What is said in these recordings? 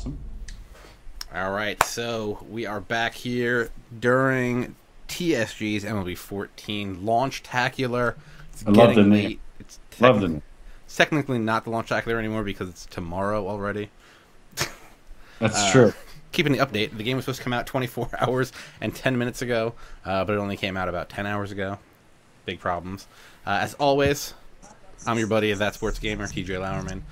Awesome. All right, so we are back here during TSG's MLB 14 Launchtacular. I love the name. Love the name. It's technically not the Launchtacular anymore because it's tomorrow already. That's true. Keeping the update, the game was supposed to come out 24 hours and 10 minutes ago, but it only came out about 10 hours ago. Big problems. As always, I'm your buddy, That Sports Gamer, TJ Lauerman.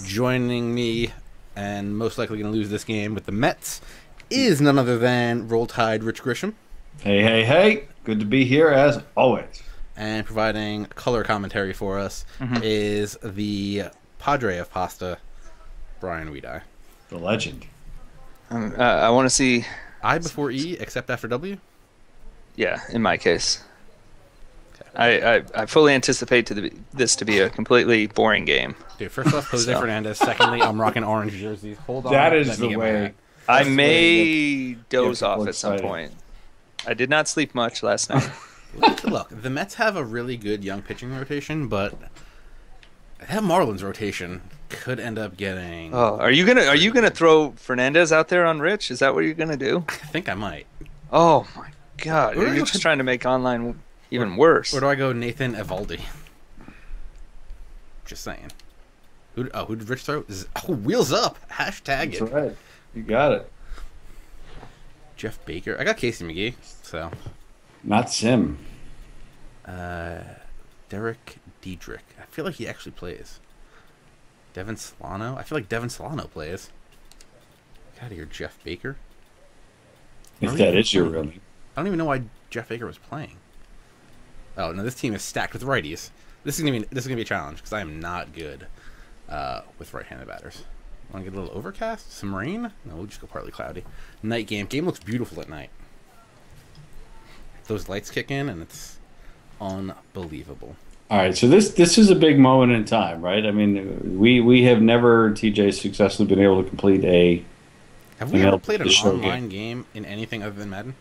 Joining me, and most likely going to lose this game with the Mets, is none other than Roll Tide Rich Grisham. Hey, hey, hey. Good to be here, as always. And providing color commentary for us is the Padre of Pasta, Bryan Wiedey. The legend. I want to see... I before E, except after W? Yeah, in my case. Okay. I fully anticipate this to be a completely boring game. Dude, first off, Jose Fernandez. Secondly, I'm rocking orange jerseys. Hold on. That is the way. I may doze off at some point. I did not sleep much last night. Look, the Mets have a really good young pitching rotation, but that Marlins rotation could end up getting... Oh, are you gonna throw Fernandez out there on Rich? Is that what you're gonna do? I think I might. Oh my God! You're just trying to make online even worse. Or do I go Nathan Evaldi? Just saying. Who did Rich throw? Wheels up. Hashtag it. That's right. You got it. Jeff Baker. I got Casey McGee, so. Not Sim. Derek Diedrich. I feel like he actually plays. Devin Solano. I feel like Devin Solano plays. Get out of here, Jeff Baker. If that is your real name. I don't even know why Jeff Baker was playing. Oh no, this team is stacked with righties. This is gonna be a challenge because I am not good with right-handed batters. Want to get a little overcast? Some rain? No, we'll just go partly cloudy. Night game. Game looks beautiful at night. Those lights kick in and it's unbelievable. All right, so this is a big moment in time, right? I mean, we have never, TJ, successfully been able to complete a... Have we ever played an online game in anything other than Madden?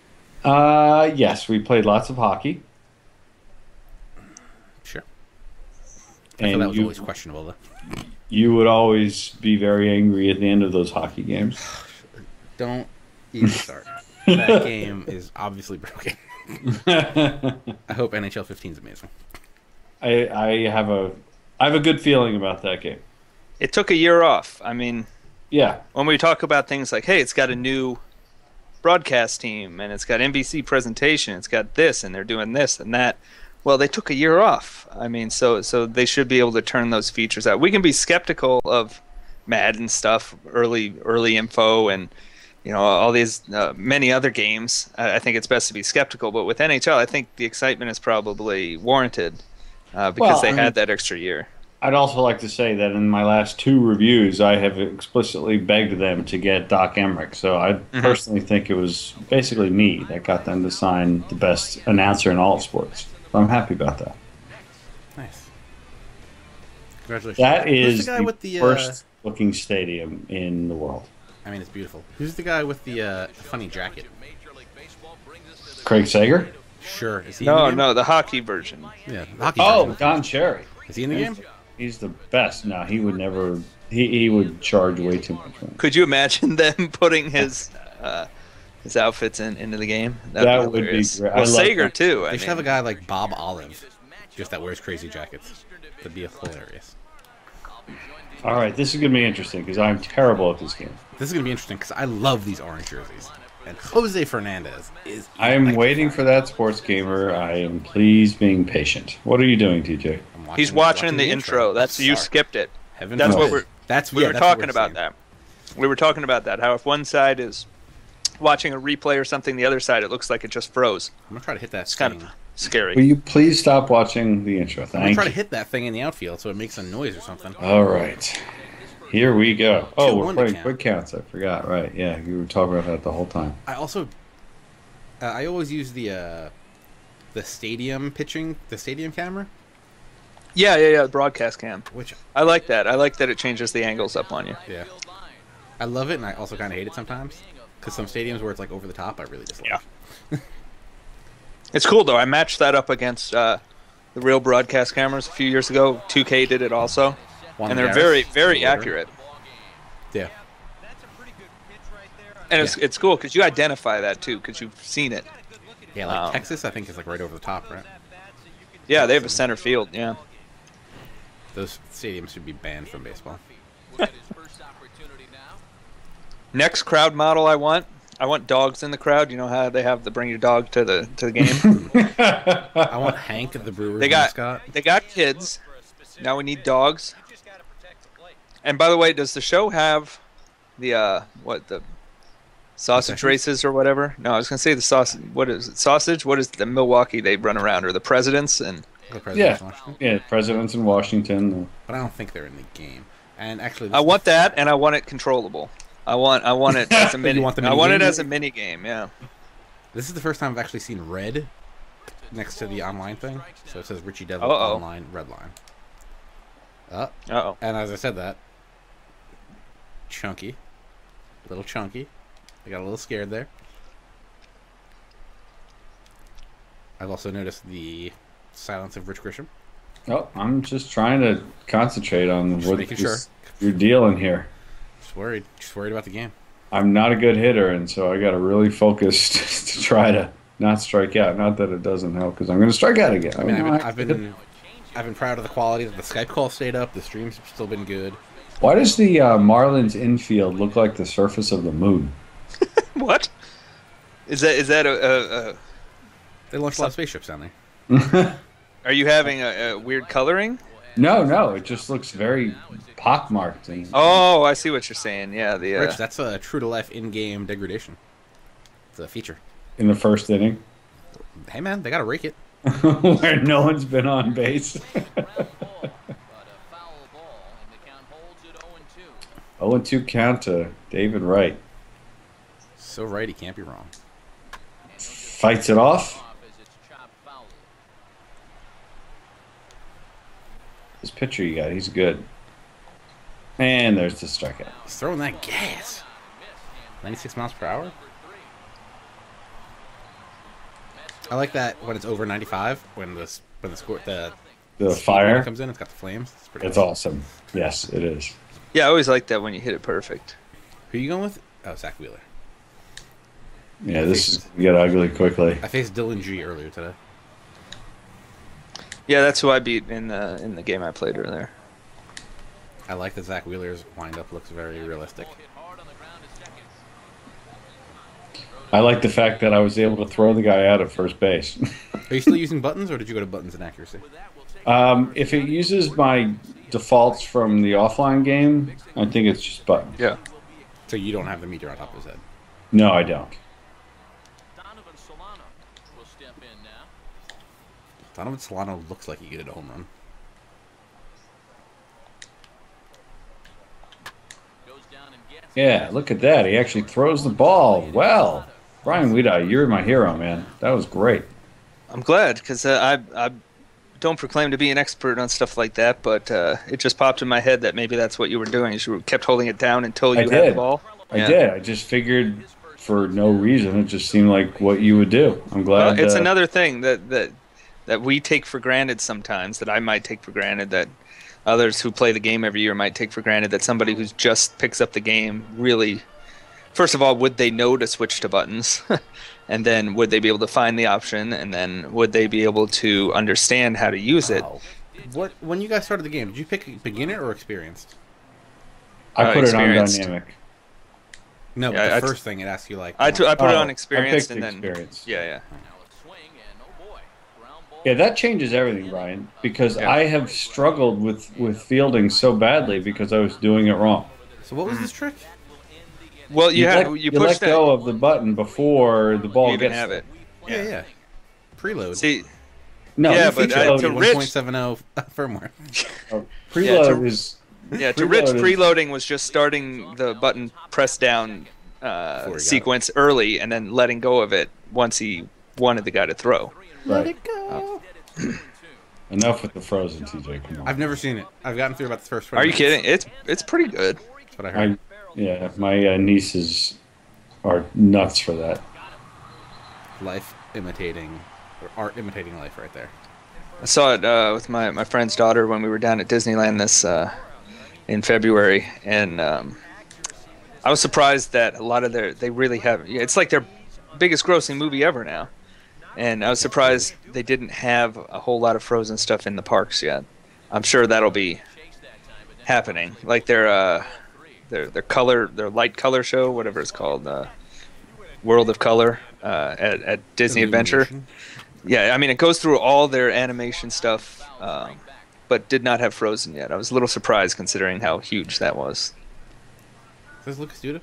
Yes, we played lots of hockey. Sure. I feel that was always questionable, though. You would always be very angry at the end of those hockey games. Don't even start. That game is obviously broken. I hope NHL 15 is amazing. I have a good feeling about that game. It took a year off. I mean, yeah. When we talk about things like, hey, it's got a new broadcast team and it's got NBC presentation, it's got this, and they're doing this and that. Well, they took a year off. I mean, so they should be able to turn those features out. We can be skeptical of Madden stuff, early info, and all these many other games. I think it's best to be skeptical. But with NHL, I think the excitement is probably warranted because they had that extra year. I'd also like to say that in my last 2 reviews, I have explicitly begged them to get Doc Emmerich. So I personally think it was basically me that got them to sign the best announcer in all of sports. So I'm happy about that. Nice. Congratulations. That is the guy with the first-looking stadium in the world. I mean, it's beautiful. Who's the guy with the funny jacket? Craig Sager? Sure. Is he No, the hockey version. Yeah, the hockey version. Don Cherry. Is he in the game? He's the best. No, he would never... He would charge way too much for him. Could you imagine them putting his outfits into the game? That would be great. Well, Sager, too. They should have a guy like Bob Olive, just that wears crazy jackets. That'd be hilarious. All right, this is going to be interesting because I'm terrible at this game. This is going to be interesting because I love these orange jerseys. And Jose Fernandez is... I am waiting for that sports gamer. I am please being patient. What are you doing, TJ? He's watching the intro. That's you skipped it. That's what we're... We were talking about that. We were talking about that. How if one side is watching a replay or something, the other side it looks like it just froze. I'm gonna try to hit that. It's kind of scary. Will you please stop watching the intro? I'm gonna try to hit that thing in the outfield so it makes a noise or something. All right, here we go. Oh, we're playing count. quick counts. I forgot. Right? Yeah, you were talking about that the whole time. I also, I always use the stadium pitching, the stadium camera. Yeah, the broadcast cam. Which I like that. I like that it changes the angles up on you. Yeah, I love it, and I also kind of hate it sometimes because some stadiums where it's like over the top, I really dislike. Yeah. It's cool though. I matched that up against the real broadcast cameras a few years ago. 2K did it also, and they're very, very accurate. Yeah. And it's cool because you identify that too because you've seen it. Yeah, like Texas, I think is like right over the top, right? Yeah, they have a center field. Yeah. Those stadiums should be banned from baseball. Next crowd model I want dogs in the crowd. You know how they have the bring your dog to the game. I want Hank, the Brewers mascot. They got kids. Now we need dogs. And by the way, does the show have the the sausage races or whatever? No, I was gonna say the sausage. What is it? Sausage? What is the Milwaukee they run around or the presidents and? The presidents in Washington. Yeah, presidents in Washington. But I don't think they're in the game. And actually, I want that, and I want it controllable. I want it as a mini. I want it as a mini game. Yeah. This is the first time I've actually seen red next to the online thing. So it says Richie Devil online red line. And as I said that, chunky, little chunky. I got a little scared there. I've also noticed the silence of Rich Grisham. Oh, I'm just trying to concentrate on what you're dealing here. Just worried about the game. I'm not a good hitter, and so I got to really focus to try to not strike out. Not that it doesn't help, because I'm going to strike out again. I mean, I've been proud of the quality. The Skype call stayed up. The streams have still been good. Why does the Marlins infield look like the surface of the moon? What? Is that a They launched a lot of spaceships down there. Are you having a weird coloring? No. It just looks very pockmarked. Oh, I see what you're saying. Yeah, Rich, that's a true to life in-game degradation. It's a feature. In the first inning. Hey man, they gotta rake it. Where no one's been on base. 0-2 count to David Wright. So right, he can't be wrong. Fights it off. This pitcher you got, he's good. And there's the strikeout. He's throwing that gas. 96 miles per hour. I like that when it's over 95. When the fire comes in, it's got the flames. It's awesome. Yes, it is. Yeah, I always like that when you hit it perfect. Who are you going with? Oh, Zach Wheeler. Yeah, this is gonna get ugly quickly. I faced Dylan G earlier today. Yeah, that's who I beat in the game I played earlier. I like that Zach Wheeler's windup looks very realistic. I like the fact that I was able to throw the guy out at first base. Are you still using buttons, or did you go to buttons and accuracy? If it uses my defaults from the offline game, I think it's just buttons. Yeah. So you don't have the meter on top of his head? No, I don't. Donovan Solano looks like he could hit a home run. Yeah, look at that. He actually throws the ball well. Bryan Wiedey, you're my hero, man. That was great. I'm glad, because I don't proclaim to be an expert on stuff like that, but it just popped in my head that maybe that's what you were doing. You kept holding it down until you had the ball. I did. I just figured for no reason. It just seemed like what you would do. I'm glad. Well, it's another thing that we take for granted sometimes, that I might take for granted, that others who play the game every year might take for granted, that somebody who just picks up the game really, first of all, would they know to switch to buttons? And then would they be able to find the option? And then would they be able to understand how to use it? When you guys started the game, did you pick beginner or experienced? I put it on dynamic. No, but the first thing it asks you, like... I put it on experienced, and then... Experienced. Yeah. Yeah, that changes everything, Brian, because I have struggled with fielding so badly because I was doing it wrong. So what was this trick? Well, you let go of the button before the ball gets have it. Yeah. Preload. See, no, yeah, but to Rich 1.70 firmware. Preload is. Yeah, to Rich, preloading was just starting the button press down sequence early and then letting go of it once he wanted the guy to throw. Let it go. Enough with the Frozen, TJ. Come on. I've never seen it. I've gotten through about the first 20 Are you minutes. kidding? It's pretty good. That's what I heard. Yeah, my nieces are nuts for that. Life imitating, or art imitating life right there. I saw it with my friend's daughter when we were down at Disneyland in February, and I was surprised that a lot of they really have. It's like their biggest grossing movie ever now, and I was surprised they didn't have a whole lot of Frozen stuff in the parks yet. I'm sure that'll be happening, like their light color show, whatever it's called, World of Color at Disney Adventure. Yeah, I mean it goes through all their animation stuff, but did not have Frozen yet. I was a little surprised considering how huge that was. Is this Lucas Duda?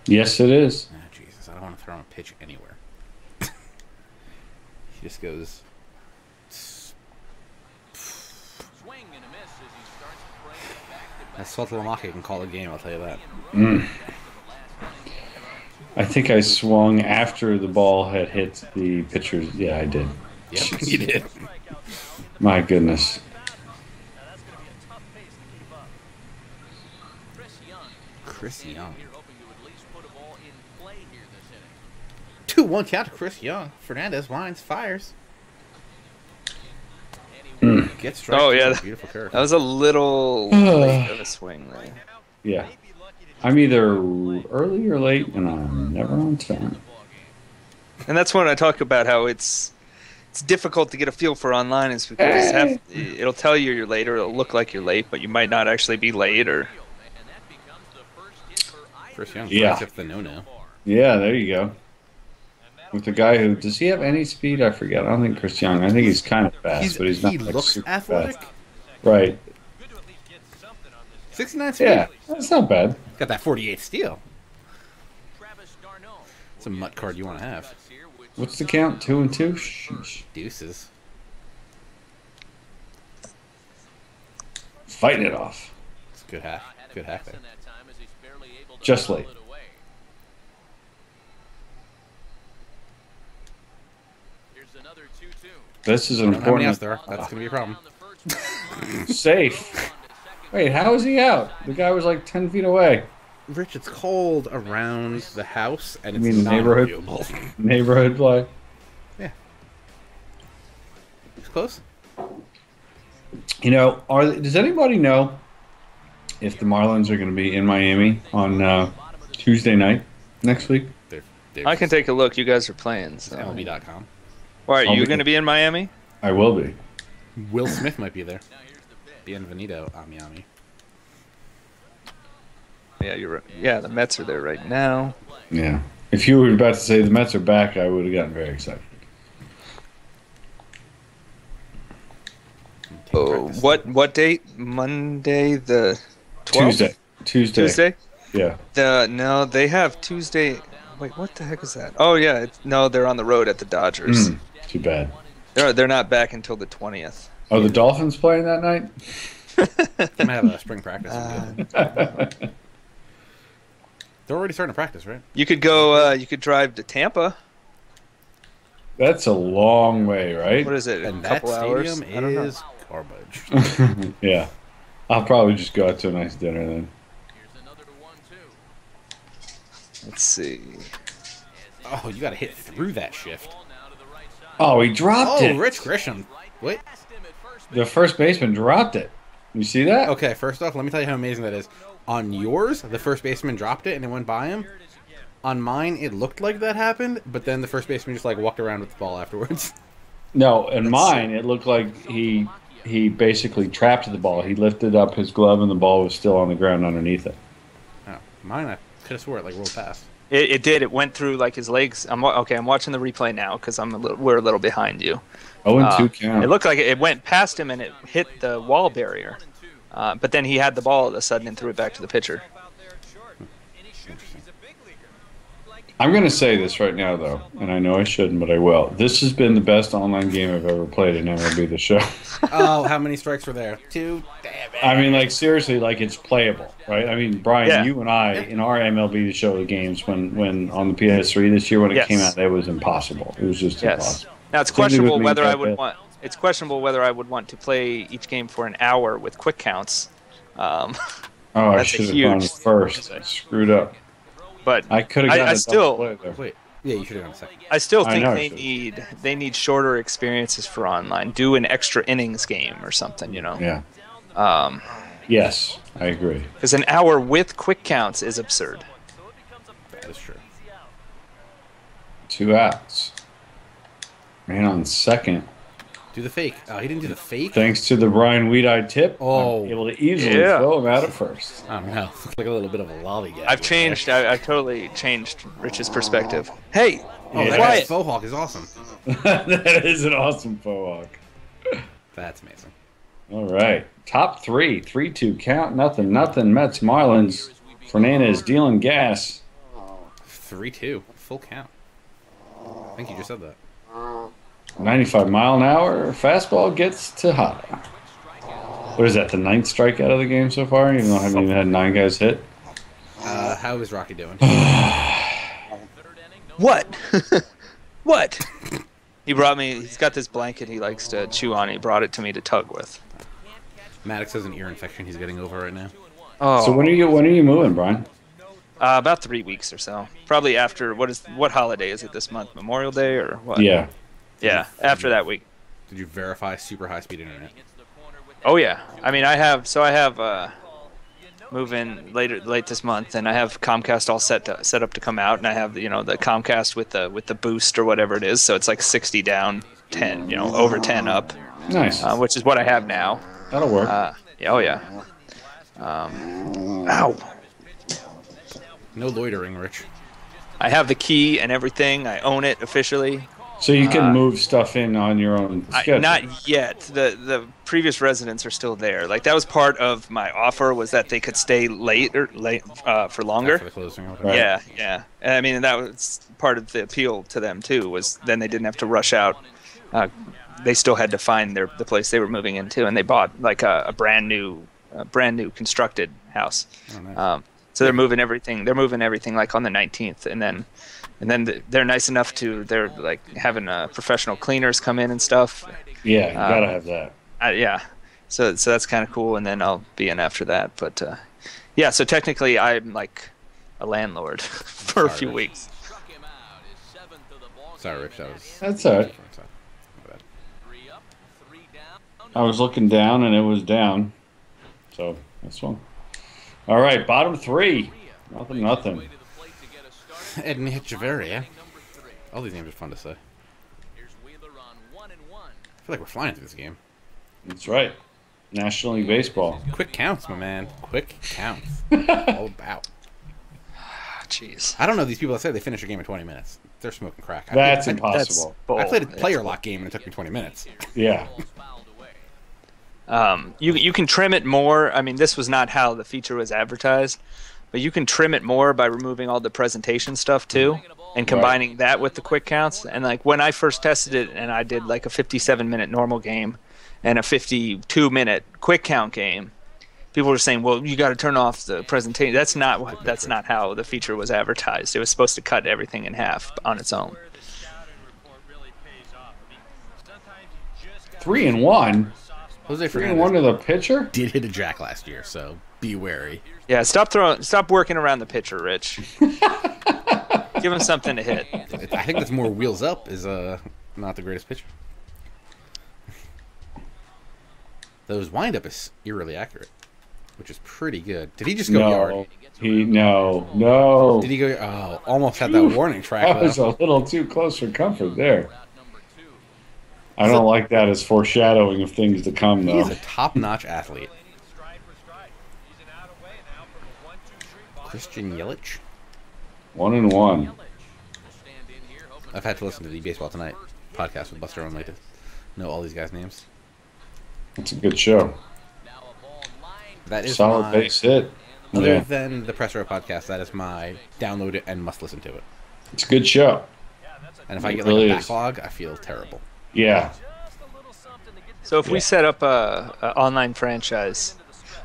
Yes, it is. Oh, Jesus, I don't want to throw him a pitch anywhere. He just goes. That Saltalamaka can call a game, I'll tell you that. I think I swung after the ball had hit the pitcher's. Yeah, I did. Yep, you did. My goodness. Chris Young. 2-1 count to Chris Young. Fernandez winds, fires. Gets strike. Oh yeah, beautiful curve. That was a little late of a swing there. Yeah. I'm either early or late, and I'm never on time. And that's when I talk about how it's difficult to get a feel for online, is because it'll tell you you're late, or it'll look like you're late, but you might not actually be late. Or Chris Young yeah, up the no-no. Yeah, there you go. With the guy who does he have any speed? I forget. I don't think Chris Young. I think he's kind of fast, but he's not. He like looks super athletic. Fast. Right. 69 speed. Yeah, that's not bad. Got that 48 steal. It's a mutt card you want to have. What's the count? 2-2. Sheesh. Deuces. Fighting it off. It's a good hack. Good hack there. Just late. This is an How many important. outs there are? That's going to be a problem. Safe. Wait, how is he out? The guy was like 10 feet away. Rich, it's cold around the house, and it's You mean not neighborhood? arguable. Neighborhood play. Yeah. It's close. You know, does anybody know if the Marlins are going to be in Miami on Tuesday night next week? I can take a look. You guys are playing. So. MLB.com. All right, you going to be in Miami? I will be. Will Smith might be there. Bienvenido, Miami. Yeah, you're right. Yeah, the Mets are there right now. Yeah. If you were about to say the Mets are back, I would have gotten very excited. Oh, what date? Monday the 12th? Tuesday. Yeah. No, they have Tuesday. Wait, what the heck is that? Oh yeah, no, they're on the road at the Dodgers. Too bad. They're not back until the 20th. Oh, the Dolphins playing that night? They might have a spring practice. They're already starting to practice, right? You could go. You could drive to Tampa. That's a long way, right? What is it? And a couple that hours? stadium is garbage. Yeah. I'll probably just go out to a nice dinner then. Let's see. Oh, you got to hit through that shift. Oh, he dropped it. Oh, Rich Grisham. Wait. The first baseman dropped it. You see that? Okay, first off, let me tell you how amazing that is. On yours, the first baseman dropped it and it went by him. On mine, it looked like that happened, but then the first baseman just like walked around with the ball afterwards. No, in mine, it looked like he basically trapped the ball. He lifted up his glove and the ball was still on the ground underneath it. Oh, mine, I could have swore it like rolled past. It did. It went through like his legs. I'm watching the replay now because we're a little behind you. 0-2 count. It looked like it went past him and it hit the wall barrier. But then he had the ball all of a sudden and threw it back to the pitcher. I'm going to say this right now, though, and I know I shouldn't, but I will. This has been the best online game I've ever played in MLB The Show. Oh, how many strikes were there? 2? Damn it. I mean, like, seriously, like, it's playable, right? I mean, Brian, you and I, in our MLB The Show games, when on the PS3 this year when it came out, it was impossible. It was just impossible. Now, it's questionable whether I would want... It's questionable whether I would want to play each game for an hour with quick counts. I should have gone first. I screwed up. But I could have gotten a double play there. Wait, yeah, you should have gone second. I still think they need shorter experiences for online. Do an extra innings game or something, you know. Yeah. Yes, I agree. Because an hour with quick counts is absurd. That's true. 2 outs. Man on second. Do the fake. Oh, he didn't do the fake? Thanks to the Bryan Wiedey tip, Oh. I'm able to easily throw him out at first. Oh, no. Looks like a little bit of a lollygag. I've totally changed Rich's perspective. Hey! Oh, that guy's faux hawk is awesome. That is an awesome faux hawk. That's amazing. All right. Top 3. 3-2 count. Nothing. Mets, Marlins. Fernandez dealing gas. 3-2. Full count. I think you just said that. 95-mile-an-hour fastball gets to high. What is that, the 9th strikeout of the game so far? Even though I haven't even had 9 guys hit. How is Rocky doing? What? What? He's got this blanket he likes to chew on. He brought it to me to tug with. Maddox has an ear infection he's getting over right now. Oh. So when are you moving, Brian? About 3 weeks or so. Probably after, what holiday is it this month? Memorial Day or what? Yeah. Yeah, after that week. Did you verify super high-speed internet? Oh, yeah. I mean, I have move in late this month, and I have Comcast all set up to come out, and I have the Comcast with the boost or whatever it is, so it's like 60 down, 10, over 10 up. Nice. Which is what I have now. That'll work. Yeah, oh yeah. Ow. No loitering, Rich. I have the key and everything. I own it officially. So you can move stuff in on your own schedule? Not yet. The previous residents are still there. Like, that was part of my offer, was that they could stay late for longer. After the closing. Okay. Right. Yeah. And I mean, that was part of the appeal to them too. Was then they didn't have to rush out. They still had to find the place they were moving into, and they bought like a brand new constructed house. Oh, nice. So they're moving everything. They're moving everything like on the 19th, and then they're nice enough to. They're like having professional cleaners come in and stuff. Yeah, you gotta have that. Yeah. So that's kind of cool, and then I'll be in after that. But yeah. So technically, I'm like a landlord for a few weeks. Sorry, Rich. That's all right. I was looking down, and it was down. So that's one. All right, bottom 3. Nothing. Edney Echeverria. All these names are fun to say. I feel like we're flying through this game. That's right. National League Baseball. Quick counts, my man. Quick counts. All about. Jeez. I don't know these people that say they finish a game in 20 minutes. They're smoking crack. That's impossible. I played a player lock game and it took me 20 minutes. Yeah. You can trim it more. I mean, this was not how the feature was advertised, but you can trim it more by removing all the presentation stuff too, and combining that with the quick counts. And like when I first tested it, and I did like a 57-minute normal game and a 52-minute quick count game, people were saying, "Well, you got to turn off the presentation." That's not how the feature was advertised. It was supposed to cut everything in half on its own. 3-1. Jose 3-1 to the pitcher? Did hit a jack last year, so be wary. Yeah, stop working around the pitcher, Rich. Give him something to hit. I think that's more wheels up is not the greatest pitcher. Those windup is eerily accurate, which is pretty good. Did he just go yard? No. Did he go? Oh, almost had that warning track. That was a little too close for comfort there. I don't like that as foreshadowing of things to come, though. He's a top-notch athlete. Christian Yelich. 1-1. I've had to listen to the Baseball Tonight podcast with Buster Only to know all these guys' names. It's a good show. That is solid base hit. Other than the Press Row podcast, that is my download it and must listen to it. It's a good show. And if I get like a backlog, I feel terrible. Yeah. So if we set up a online franchise,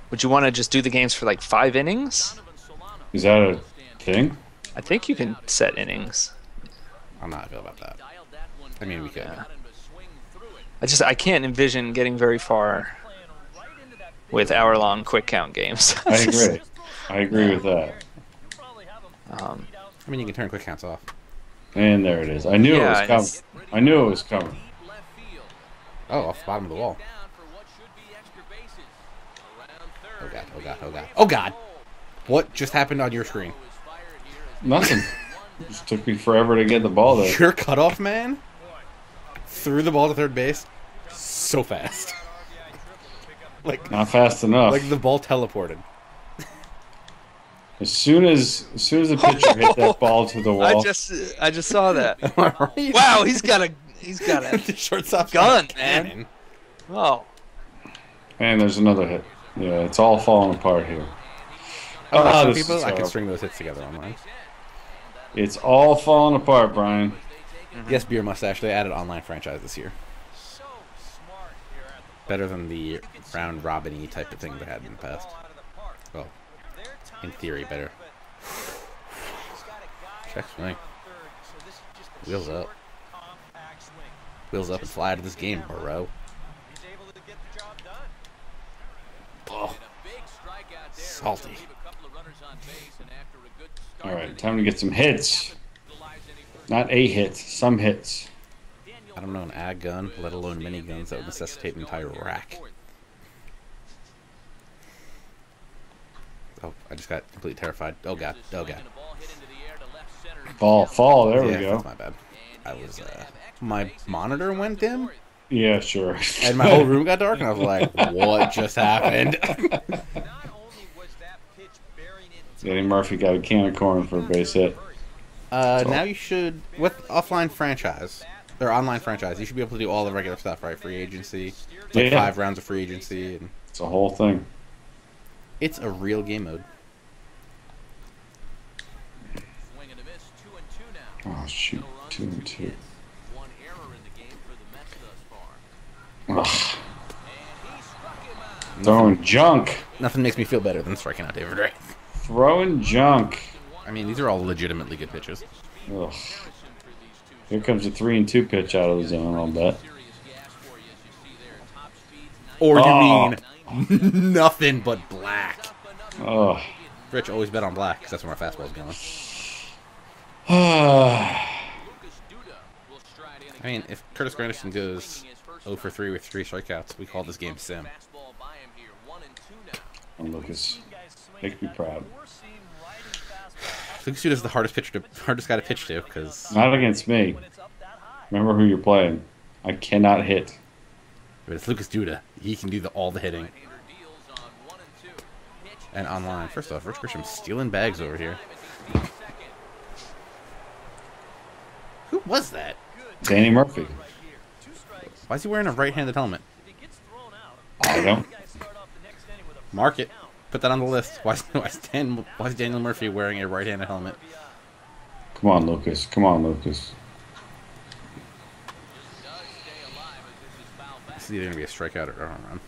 would you want to just do the games for like 5 innings? Is that a thing? I think you can set innings. I'm not feel about that. I mean, we could. I can't envision getting very far with hour-long quick count games. I agree with that. I mean, you can turn quick counts off. And there it is. I knew it was coming. Oh, off the bottom of the wall. Oh, God. What just happened on your screen? Nothing. Just took me forever to get the ball there. Your cutoff man threw the ball to third base so fast. Like Not fast enough. Like the ball teleported. As soon as the pitcher hit that ball to the wall. I just saw that. Am I right? Wow, he's got a The shortstop gun, cannon. man. Oh. And there's another hit. Yeah, it's all falling apart here. Some this is people, I can terrible. string those hits together online. It's all falling apart, Brian. Yes, Beer Mustache, they added online franchise this year. Better than the round robin-y type of thing they had in the past. Well, in theory, better. Check swing. Wheels up. Wheels up and fly out of this game, bro. Oh. Salty. All right, time to get some hits. Not a hit, some hits. I don't know an ag gun, let alone miniguns that would necessitate an entire rack. Oh, I just got completely terrified. Oh god, oh god. Fall, there we go. That's my bad. I was, my monitor went dim, Yeah, sure. and my whole room got dark, and I was like, what just happened? Danny Murphy got a can of corn for a base hit. Now you should, with offline franchise, or online franchise, you should be able to do all the regular stuff, right? Free agency, like 5 rounds of free agency. And It's a whole thing. it's a real game mode. Oh, shoot. 2-2. Ugh. Throwing junk. Nothing makes me feel better than striking out David Ray. Throwing junk. I mean, these are all legitimately good pitches. Ugh. Here comes a 3-2 pitch out of the zone, I'll bet. Or you Oh. mean nothing but black. Oh. Rich, always bet on black, because that's where my fastball's going. Oh. I mean, if Curtis Granderson goes 0 for 3 with 3 strikeouts, we call this game sim. Lucas, make me proud. Lucas Duda's the hardest guy to pitch to, because Not against me. Remember who you're playing. I cannot hit. it's Lucas Duda. He can do all the hitting. And online, first off, Rich Grisham stealing bags over here. Who was that? Danny Murphy. Why is he wearing a right-handed helmet? I don't. Mark it. Put that on the list. Why is Daniel Murphy wearing a right-handed helmet? Come on, Lucas. Come on, Lucas. This is either going to be a strikeout or a home run.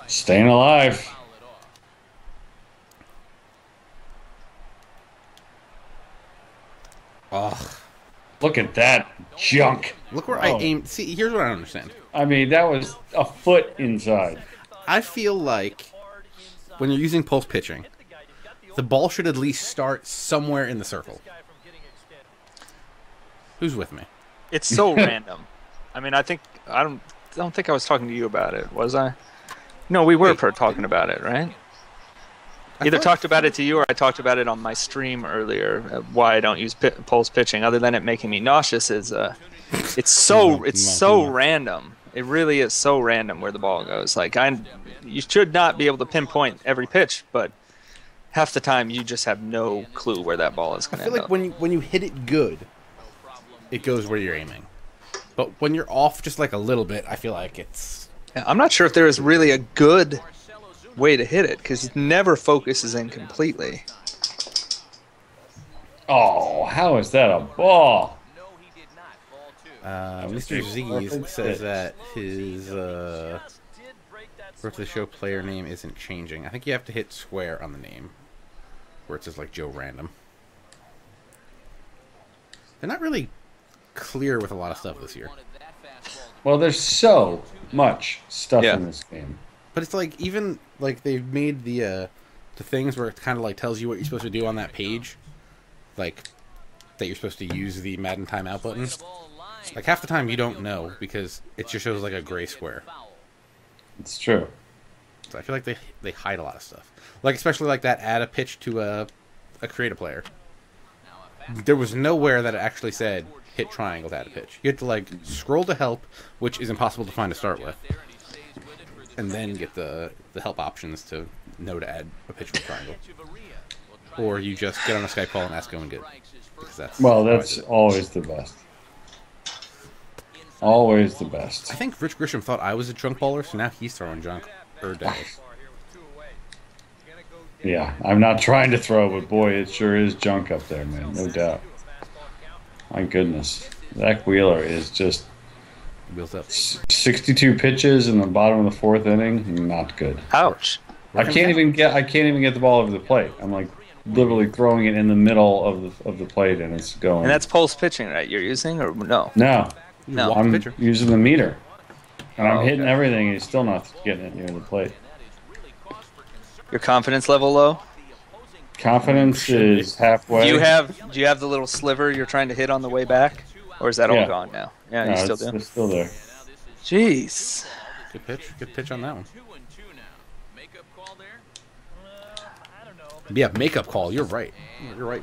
Staying alive. Ugh. Look at that junk. Look where I aimed. See, here's what I don't understand. I mean, that was a foot inside. I feel like when you're using pulse pitching, the ball should at least start somewhere in the circle. Who's with me? It's so random. I mean, I don't think I was talking to you about it, was I? No, we were talking about it, right? Either talked about it to you or I talked about it on my stream earlier. Why I don't use pulse pitching, other than it making me nauseous, is it's so random. It really is so random where the ball goes. Like you should not be able to pinpoint every pitch, but half the time you just have no clue where that ball is going I to feel end like up. when you hit it good, it goes where you're aiming. But when you're off just like a little bit, I feel like it's... I'm not sure if there is really a good way to hit it, because it never focuses in completely. Oh, how is that a ball? Mr. Ziggy says that his Birth of the Show player name isn't changing. I think you have to hit square on the name, where it says like Joe Random. They're not really clear with a lot of stuff this year. Well, there's so much stuff Yeah. in this game. But it's like, even like they've made the things where it kind of like tells you what you're supposed to do on that page, like that you're supposed to use the Madden timeout button. Like half the time you don't know because it just shows like a gray square. It's true. So I feel like they hide a lot of stuff. Like, especially like that add a pitch to a create a player. There was nowhere that it actually said hit triangle to add a pitch. You had to like scroll to help, which is impossible to find to start with, and then get the help options to know to add a pitch with triangle. Or you just get on a Skype call and ask go and get. That's always the best. Always the best. I think Rich Grisham thought I was a junk baller, so now he's throwing junk. Yeah, I'm not trying to throw, but boy, it sure is junk up there, man. No doubt. My goodness. Zach Wheeler is just Wheels up. 62 pitches in the bottom of the 4th inning. Not good. Ouch. I can't even get the ball over the plate. I'm like literally throwing it in the middle of the plate, and it's going. And that's pulse pitching, right? You're using or no? No. I'm pitcher. using the meter. And I'm hitting okay. everything, and he's still not getting it near the plate. Your confidence level low? Confidence is halfway. Do you have the little sliver you're trying to hit on the way back? Or is that all gone now? Yeah, no, you still do? It's still there. Jeez. Good pitch. Good pitch on that one. Yeah, makeup call. You're right. You're right.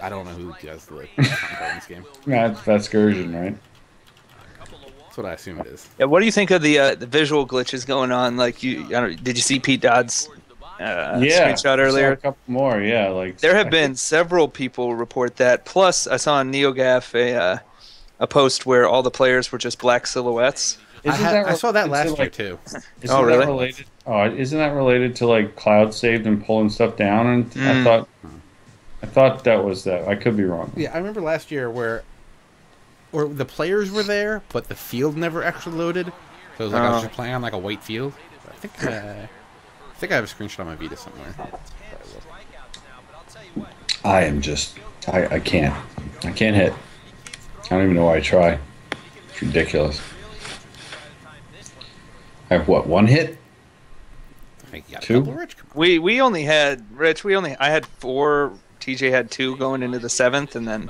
I don't know who does the call in this game. That's Grisham, right? That's what I assume it is. Yeah, what do you think of the visual glitches going on? Like, did you see Pete Dodd's screenshot earlier? I saw a couple more, yeah. Like there have been several people report that. Plus, I saw on NeoGaf a post where all the players were just black silhouettes. I saw that last year too. Oh, really? Isn't that related to like cloud saved and pulling stuff down? And I thought that was that. I could be wrong. Yeah, I remember last year where the players were there, but the field never actually loaded. So it was like I was just playing on like a white field. I think I have a screenshot on my Vita somewhere. I am just I can't hit. I don't even know why I try. It's ridiculous. I have what, one hit? Two? We only had Rich. I had 4. TJ had 2 going into the 7th, and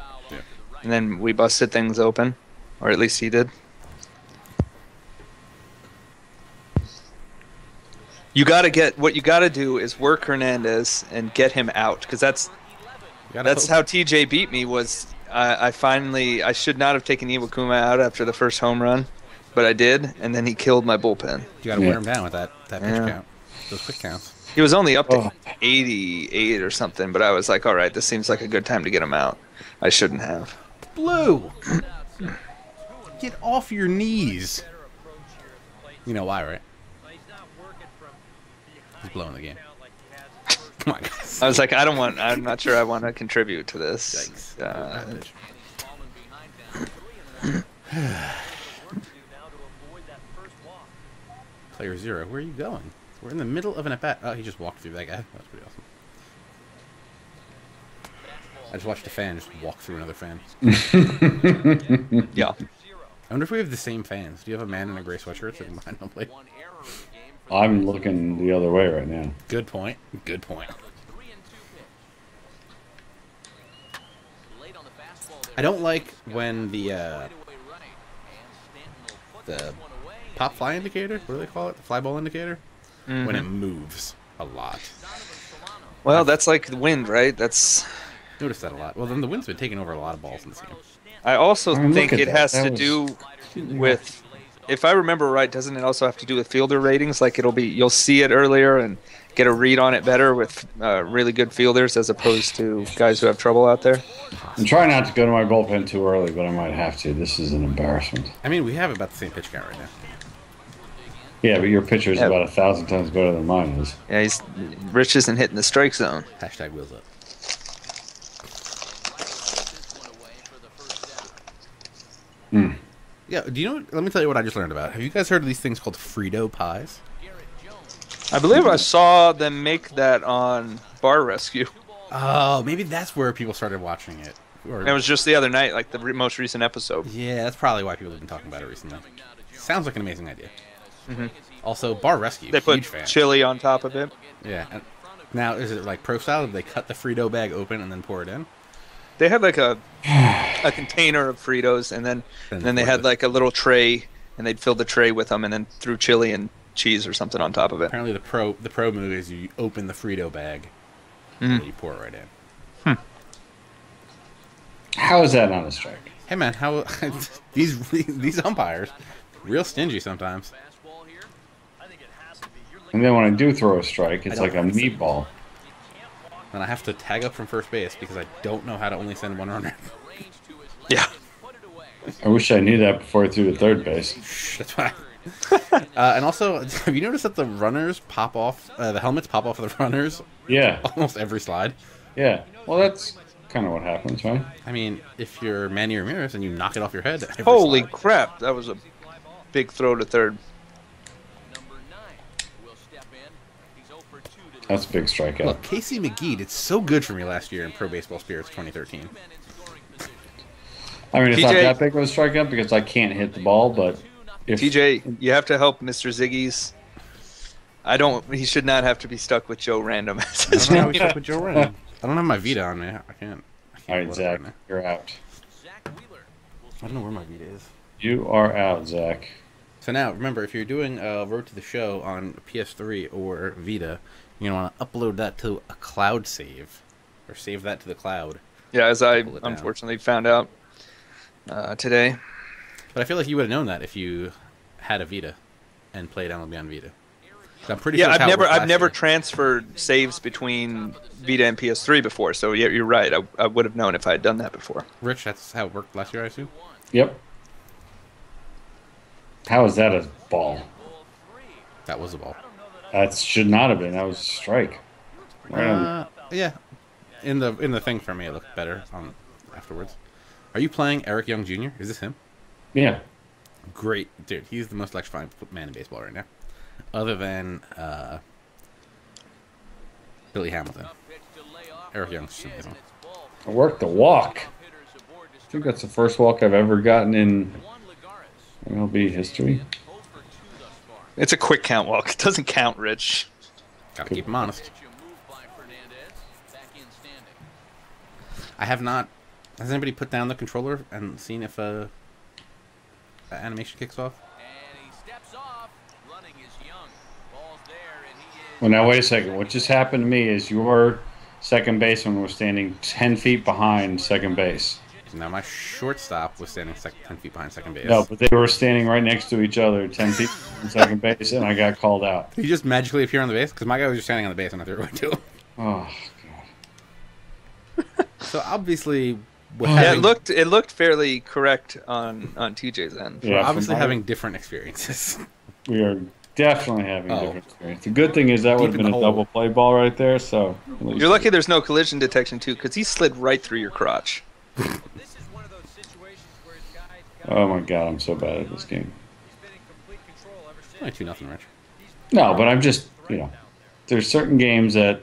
then we busted things open, or at least he did. You gotta do is work Hernandez and get him out, because that's how TJ beat me. Was I should not have taken Iwakuma out after the first home run, but I did, and then he killed my bullpen. You gotta wear him down with that pitch count, those quick counts. He was only up to 88 or something, but I was like, all right, this seems like a good time to get him out. I shouldn't have. Blue! Get off your knees. You know why, right? He's blowing the game. Come on, guys. I was like, I'm not sure I want to contribute to this. Player 0, where are you going? We're in the middle of an at-bat. Oh, he just walked through that guy. That's pretty awesome. I just watched a fan just walk through another fan. Yeah. I wonder if we have the same fans. Do you have a man in a gray sweatshirt sitting behind home plate? I'm looking the other way right now. Good point. Good point. I don't like when the pop fly indicator, what do they call it? The fly ball indicator? Mm-hmm. When it moves a lot. Well, that's like the wind, right? Noticed that a lot. Well, then the wind's been taking over a lot of balls in this game. I also think it has to do with, if I remember right, doesn't it also have to do with fielder ratings? Like you'll see it earlier and get a read on it better with really good fielders as opposed to guys who have trouble out there. I'm trying not to go to my bullpen too early, but I might have to. This is an embarrassment. I mean, we have about the same pitch count right now. Yeah, but your pitcher is about 1,000 times better than mine is. Yeah, Rich isn't hitting the strike zone. Hashtag wheels up. Yeah, do you know? Let me tell you what I just learned about. Have you guys heard of these things called Frito pies? I believe I saw them make that on Bar Rescue. Oh, maybe that's where people started watching it. It was just the other night, like the most recent episode. Yeah, that's probably why people have been talking about it recently. Sounds like an amazing idea. Mm-hmm. Also, Bar Rescue, they put chili on top of it. Yeah. And now, is it like pro style? Did they cut the Frito bag open and then pour it in? They had like a container of Fritos, and then they had like a little tray and they'd fill the tray with them and then threw chili and cheese or something on top of it. Apparently, the pro move is you open the Frito bag and you pour it right in. How is that not a strike? Hey man, how these umpires real stingy sometimes. And then when I do throw a strike, it's like a meatball. And I have to tag up from first base because I don't know how to only send one runner. Yeah. I wish I knew that before I threw to third base. That's why. And also, have you noticed that the runners pop off, the helmets pop off of the runners? Yeah. Almost every slide. Yeah. Well, that's kind of what happens, right? I mean, if you're Manny Ramirez and you knock it off your head. Holy slide. crap! That was a big throw to third. That's a big strikeout. Look, Casey McGee did so good for me last year in Pro Baseball Spirits 2013. I mean, it's not TJ that big of a strikeout because I can't hit the ball, but if TJ, you have to help Mr. Ziggy's. He should not have to be stuck with Joe Random. I don't know how we stuck with Joe Random. I don't have my Vita on me. I can't all right, Zach, right you're out. I don't know where my Vita is. You are out, Zach. So now, remember, if you're doing Road to the Show on PS3 or Vita, you're going to want to upload that to a cloud save. Or save that to the cloud. Yeah, as I Pull it down. unfortunately found out today. But I feel like you would have known that if you had a Vita and played MLB on Vita. I'm pretty Yeah, sure that's how it worked I've last never year. transferred saves between Vita and PS3 before, so yeah, you're right. I would have known if I had done that before. Rich, that's how it worked last year, I assume? Yep. How is that a ball? That was a ball. That should not have been. That was a strike. Right on. Yeah. In the thing for me, it looked better afterwards. Are you playing Eric Young Jr.? Is this him? Yeah. Great. Dude, he's the most electrifying man in baseball right now. Other than Billy Hamilton. Eric Young's amazing. I worked the walk. I think that's the first walk I've ever gotten in MLB history. It's a quick count walk. It doesn't count, Rich. Gotta keep him honest. I have not. Has anybody put down the controller and seen if animation kicks off? Well, now wait a second. What just happened to me is your second baseman was standing 10 feet behind second base. Now my shortstop was standing 10 feet behind second base. No, but they were standing right next to each other, 10 feet behind second base, and I got called out. Did he just magically appear on the base? Because my guy was just standing on the base and I threw it right to him. Oh, So obviously, Yeah, it looked fairly correct on TJ's end. Yeah, obviously from having different experiences. we are definitely having a different experience. The good thing is that would have Deep in been the a hole. double play ball right there, so... at least- You're lucky there's no collision detection too, because he slid right through your crotch. Oh my god, I'm so bad at this game. Only 2-0, Rich. No, but I'm just, there's certain games that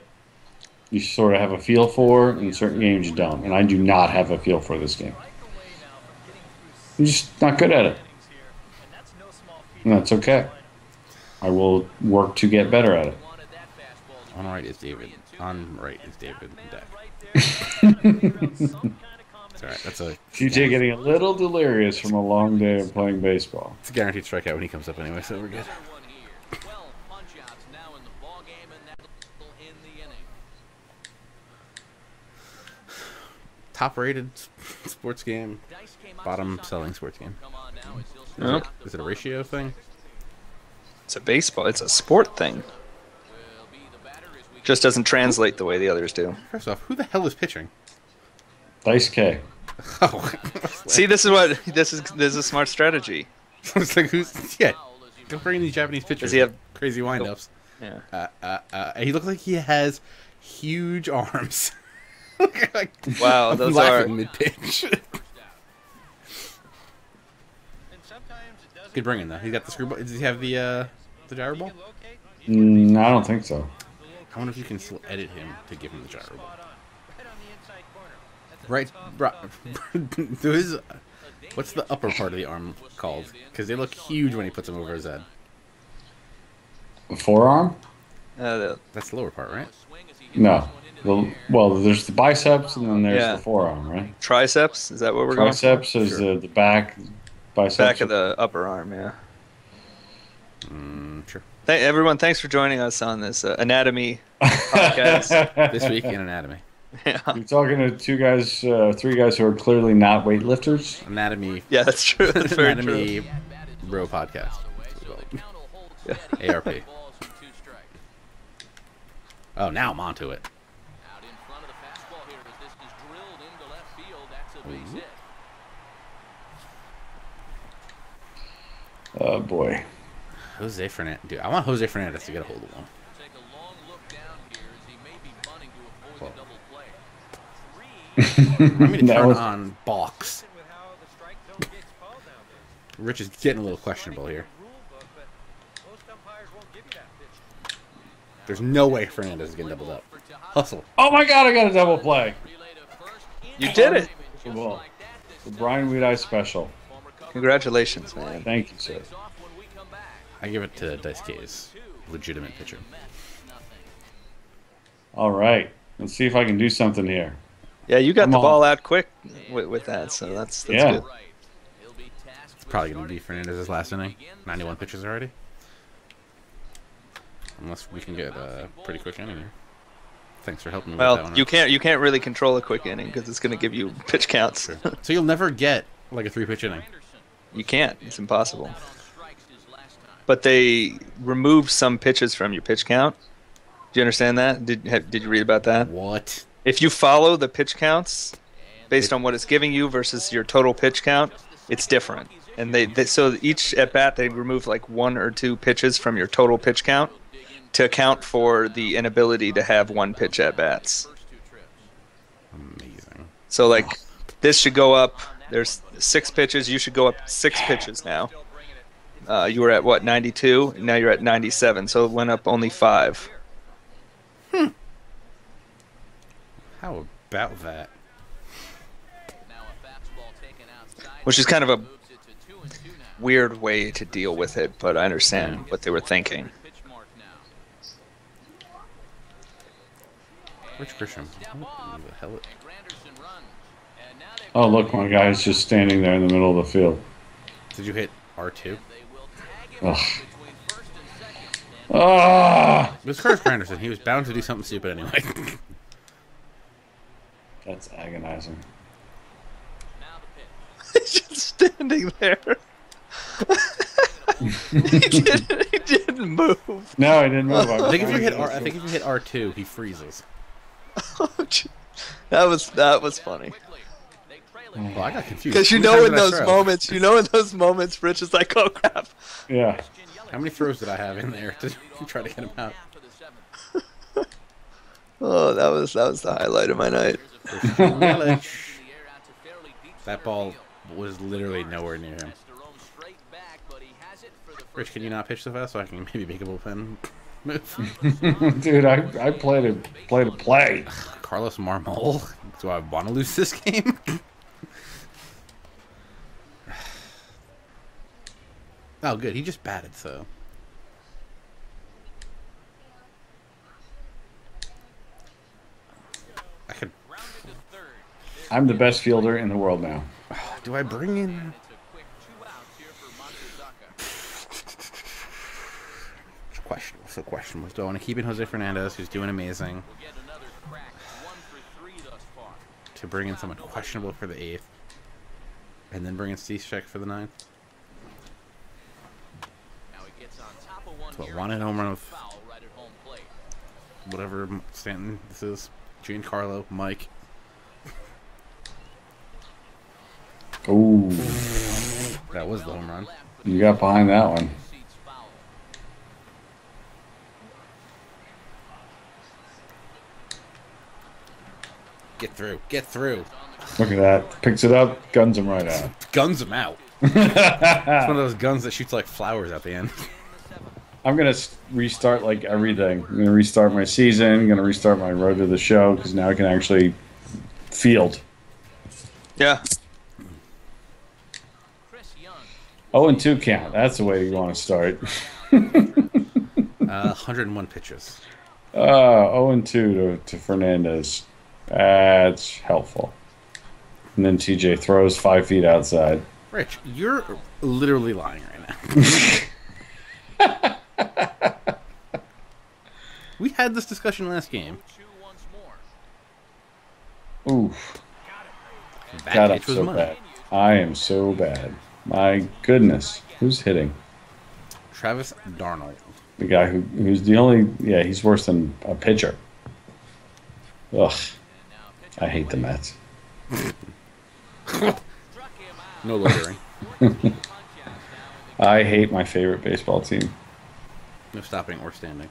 you sort of have a feel for, and certain games you don't. And I do not have a feel for this game. I'm just not good at it. And that's okay. I will work to get better at it. On right is David. On right is David. Deck. It's alright. That's a TJ getting a little delirious from a long day of playing baseball. it's a guaranteed strikeout when he comes up anyway, so we're good. Top rated sports game, bottom selling sports game. Is it a ratio thing? It's a baseball. It's a sport thing. Just doesn't translate the way the others do. First off, who the hell is pitching? Dice K. Oh, See, this is a smart strategy. it's like who's Don't bring in these Japanese pitchers. Does he have crazy windups? Yeah. He looks like he has huge arms. Like, Wow, I'm those laughing are. mid pitch. Good bringing though. He got the screwball. Does he have the gyro ball? I don't think so. I wonder if you can still edit him to give him the gyro ball. Right, what's the upper part of the arm called? Because they look huge when he puts them over his head. A forearm? That's the lower part, right? No. Well, there's the biceps and then there's Yeah. the forearm, right? Triceps? Is that what we're going for? Triceps is Sure. the back. Biceps. Back of the upper arm, yeah. Sure. Everyone, thanks for joining us on this anatomy podcast. This week in anatomy. Yeah. You're talking to three guys who are clearly not weightlifters. Anatomy. Yeah, that's true. That's very Anatomy true. Bro Podcast. Yeah. ARP. Oh, now I'm onto it. Oh boy. Jose Fernandez. Dude, I want Jose Fernandez to get a hold of one. Let me to turn on box. Rich is getting a little questionable here. There's no way Fernandez is getting doubled up. Hustle. Oh my God! I got a double play. You did it. Well, the Bryan Wiedey special. Congratulations, man. Thank you, sir. I give it to Dice K's legitimate pitcher. All right. Let's see if I can do something here. Yeah, you got Come the on. ball out quick with that, so that's Yeah. good. It's probably going to be Fernandez's last inning. 91 pitches already. Unless we can get a pretty quick inning here. Thanks for helping me with that Well, one. you can't really control a quick inning because it's going to give you pitch counts. Sure. So you'll never get like a 3-pitch inning. You can't. It's impossible. But they removed some pitches from your pitch count. Do you understand that? Did you read about that? What? If you follow the pitch counts based on what it's giving you versus your total pitch count, it's different. And so each at bat they remove like 1 or 2 pitches from your total pitch count to account for the inability to have 1 pitch at bats. Amazing. So like this should go up. There's 6 pitches. You should go up 6 pitches now. You were at what, 92? Now you're at 97. So it went up only 5. How about that? Which is kind of a weird way to deal with it, but I understand what they were thinking. Which Grisham? What the hell? Oh, look, my guy's just standing there in the middle of the field. Did you hit R2? Ugh. Ah! It was Curtis Granderson. He was bound to do something stupid anyway. That's agonizing. He's just standing there. he didn't move. No, I didn't move. I think if you hit R2, he freezes. That was funny. Well, I got confused. Because How many times did I throw? in those moments, Rich is like, oh crap. Yeah. How many throws did I have in there to try to get him out? Oh, that was the highlight of my night. That ball was literally nowhere near him. Rich, can you not pitch so fast so I can maybe make a bullpen move? Dude, I played a play. Carlos Marmol? Do I want to lose this game? Oh, good. He just batted, so. I could. I'm the best fielder in the world now. Do I bring in? It's questionable. So questionable. Do I want to keep in Jose Fernandez, who's doing amazing? To bring in someone questionable for the 8th, and then bring in Cishek for the 9th. So I wanted home run of whatever Stanton this is. Giancarlo, Mike. Ooh, That was the home run. you got behind that one. Get through. Get through. Look at that. Picks it up, guns him right out. Guns him out. It's one of those guns that shoots like flowers at the end. I'm going to restart like everything. I'm going to restart my season. I'm going to restart my road to the show because now I can actually field. Yeah. 0-2 count. That's the way you want to start. 101 pitches. 0-2 to Fernandez. That's helpful. And then TJ throws 5 feet outside. Rich, you're literally lying right now. had this discussion last game. Oof. That God, I'm pitch was so money. bad. I am so bad. My goodness. Who's hitting? Travis Darnold. The guy who's the only... Yeah, he's worse than a pitcher. Ugh. I hate the Mets. No loitering. I hate my favorite baseball team. No stopping or standing.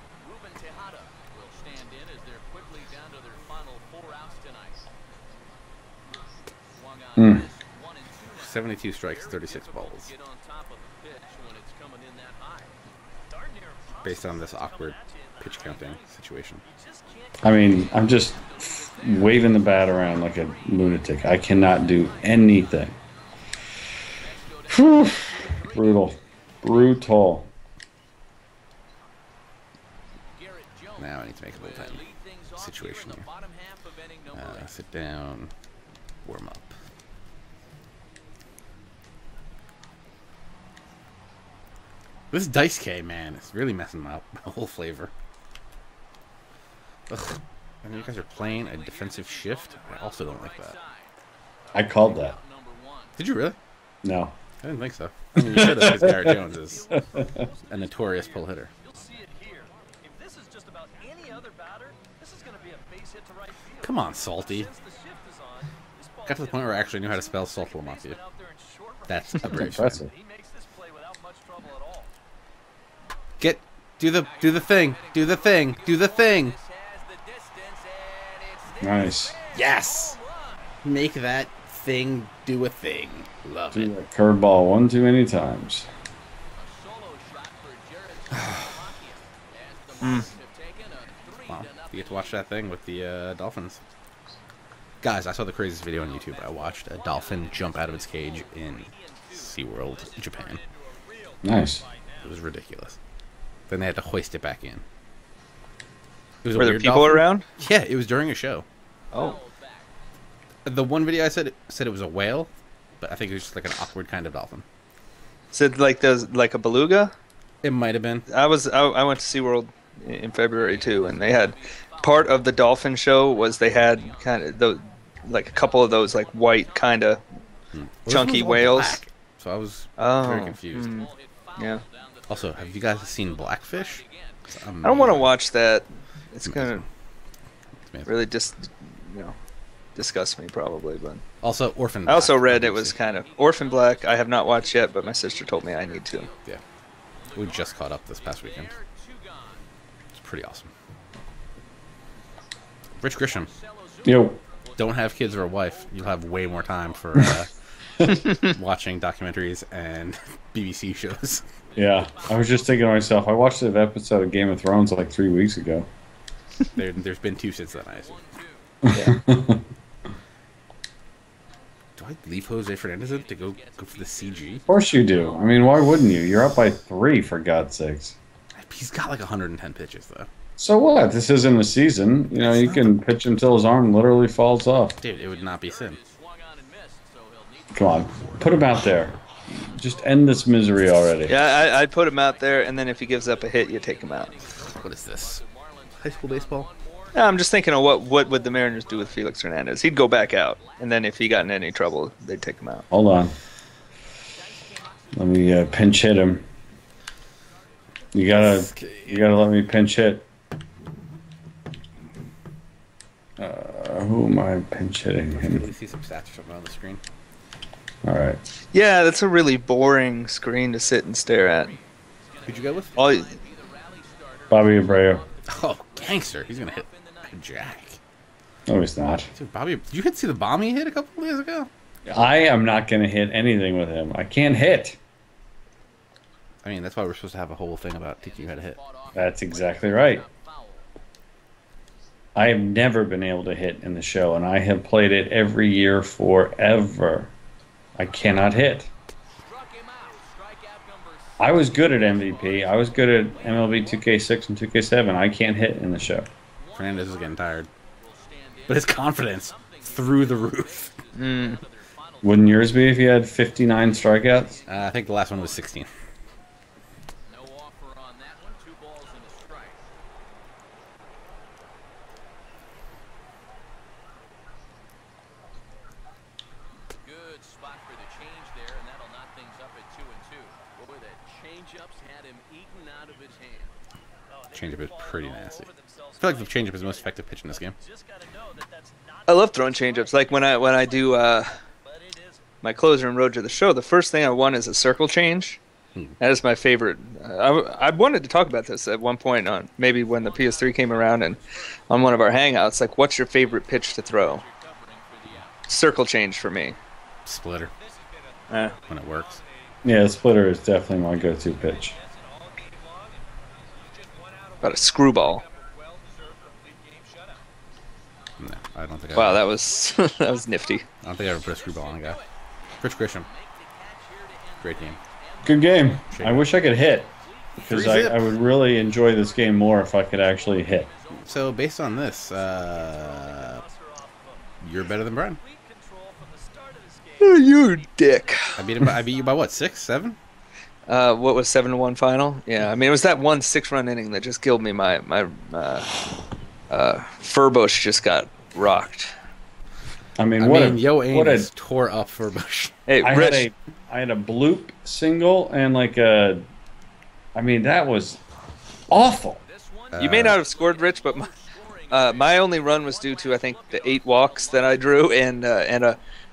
Mm. 72 strikes, 36 balls. Based on this awkward pitch counting situation. I mean, I'm just waving the bat around like a lunatic. I cannot do anything. Whew. Brutal. Brutal. Now I need to make a bullpen situation here. Sit down, warm up. This Dice K, man, it's really messing up the whole flavor. Ugh. And you guys are playing a defensive shift. I also don't like that. I called that. Did you really? No. I didn't think so. I mean, you should have, because Garrett Jones is a notorious pull hitter. Come on, Salty. Got to the point where I actually knew how to spell Saltlamacchia. That's a brave Impressive. Do the thing. Do the thing. Do the thing. Nice. Yes. Make that thing do a thing. Love Do it. that curveball one too many times. Wow. You get to watch that thing with the dolphins. Guys, I saw the craziest video on YouTube. I watched a dolphin jump out of its cage in SeaWorld, Japan. Nice. It was ridiculous. Then they had to hoist it back in. It was a Were there weird people dolphin. around? Yeah, it was during a show. Oh. The one video I said it was a whale, but I think it was just like an awkward kind of dolphin. Is it like a beluga? It might have been. I went to SeaWorld in February too, and they had part of the dolphin show was they had kind of those, like a couple of those like white kind of chunky This one's all whales. black, so I was Oh, very confused. Yeah, Also, have you guys seen Blackfish? I don't want to watch that. It's gonna amazing. really just disgust me probably. But Also, Orphan. I also Black, read it was kind of Orphan Black. I have not watched yet, but my sister told me I need to. Yeah, we just caught up this past weekend. It's pretty awesome. Rich Grisham. Yo. Don't have kids or a wife. You'll have way more time for watching documentaries and BBC shows. Yeah. I was just thinking to myself, I watched an episode of Game of Thrones like 3 weeks ago. There's been 2 since then, I assume. Yeah. Do I leave Jose Fernandez in to go for the CG? Of course you do. I mean, why wouldn't you? You're up by 3, for God's sakes. He's got like 110 pitches, though. So what? This isn't a season. You know, you can pitch until his arm literally falls off. Dude, it would not be sin. Come on. Put him out there. Just end this misery already. Yeah, I'd put him out there, and then if he gives up a hit, you take him out. What is this? High school baseball? Yeah, I'm just thinking of what would the Mariners do with Felix Hernandez? He'd go back out, and then if he got in any trouble, they'd take him out. Hold on. Let me pinch hit him. You gotta let me pinch hit. Who am I pinch hitting Can him? you see some stats or something on the screen? All right. Yeah, that's a really boring screen to sit and stare at. Who'd you go with? All Bobby Abreu. Oh, gangster. He's going to hit a jack. No, he's not. Dude, Bobby, did you see the bomb he hit a couple of days ago? I am not going to hit anything with him. I can't hit. I mean, that's why we're supposed to have a whole thing about teaching you how to hit. That's exactly right. I have never been able to hit in the show, and I have played it every year forever. I cannot hit. I was good at MVP. I was good at MLB 2K6 and 2K7. I can't hit in the show. Fernandez is getting tired. But his confidence through the roof. Wouldn't yours be if you had 59 strikeouts? I think the last one was 16. Changeup is pretty nasty. I feel like the changeup is the most effective pitch in this game. I love throwing changeups. Like when I do my closer and road to the show, the first thing I want is a circle change. That is my favorite. I wanted to talk about this at one point on maybe when the PS3 came around and on one of our hangouts. Like, what's your favorite pitch to throw? Circle change for me. Splitter. When it works. Yeah, splitter is definitely my go-to pitch. About a screwball. No, I don't think. Wow, that was that was nifty. I don't think I ever put a screwball on a guy. Rich Grisham. Great game. Good game. I wish I could hit, because I would really enjoy this game more if I could actually hit. So based on this, you're better than Bryan. Oh, you dick. I beat you by what, 6, 7? What was 7-1 final? Yeah, I mean it was that 1 6-run inning that just killed me. My Furbush just got rocked. I mean, Yo Ames tore up Furbush. Hey, Rich. I had a bloop single and like a. I mean, that was awful. You may not have scored, Rich, but my only run was due to I think the 8 walks that I drew and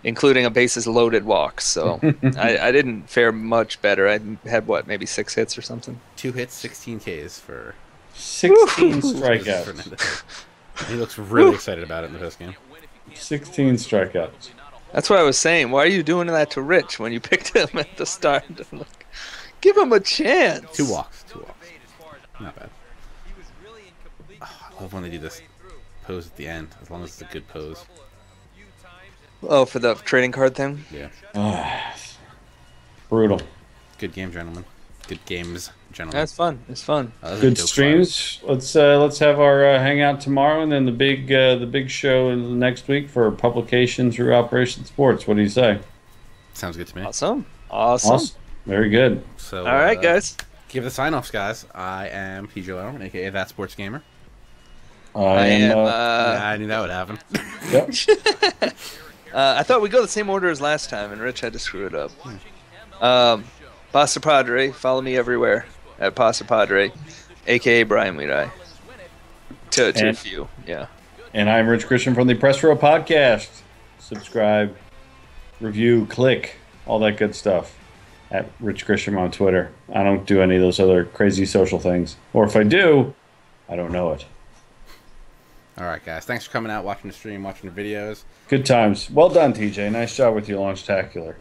including a bases loaded walk. So I didn't fare much better. I had what, maybe 6 hits or something. 2 hits, 16 Ks for 16 strikeouts. He looks really excited about it in the first game. 16 strikeouts. That's what I was saying. Why are you doing that to Rich when you picked him at the start? Like, give him a chance. 2 walks. Not bad. Oh, I love when they do this pose at the end, as long as it's a good pose. Oh, for the trading card thing? Yeah. Brutal. Good game, gentlemen. Good games, gentlemen. That's fun. It's fun. Good streams. Let's have our hangout tomorrow, and then the big show next week for publication through Operation Sports. What do you say? Sounds good to me. Awesome. Very good. So, all right, guys. Give the sign-offs, guys. I am PJ Lauerman, a.k.a. That Sports Gamer. I am. I knew that would happen. Yep. I thought we'd go the same order as last time, and Rich had to screw it up. Pasta Padre, follow me everywhere at Pasta Padre, a.k.a. Bryan Wiedey. To a few, yeah. And I'm Rich Grisham from the Press Row Podcast. Subscribe, review, click, all that good stuff at Rich Grisham on Twitter. I don't do any of those other crazy social things. Or if I do, I don't know it. All right, guys. Thanks for coming out, watching the stream, watching the videos. Good times. Well done, TJ. Nice job with your Launchtacular.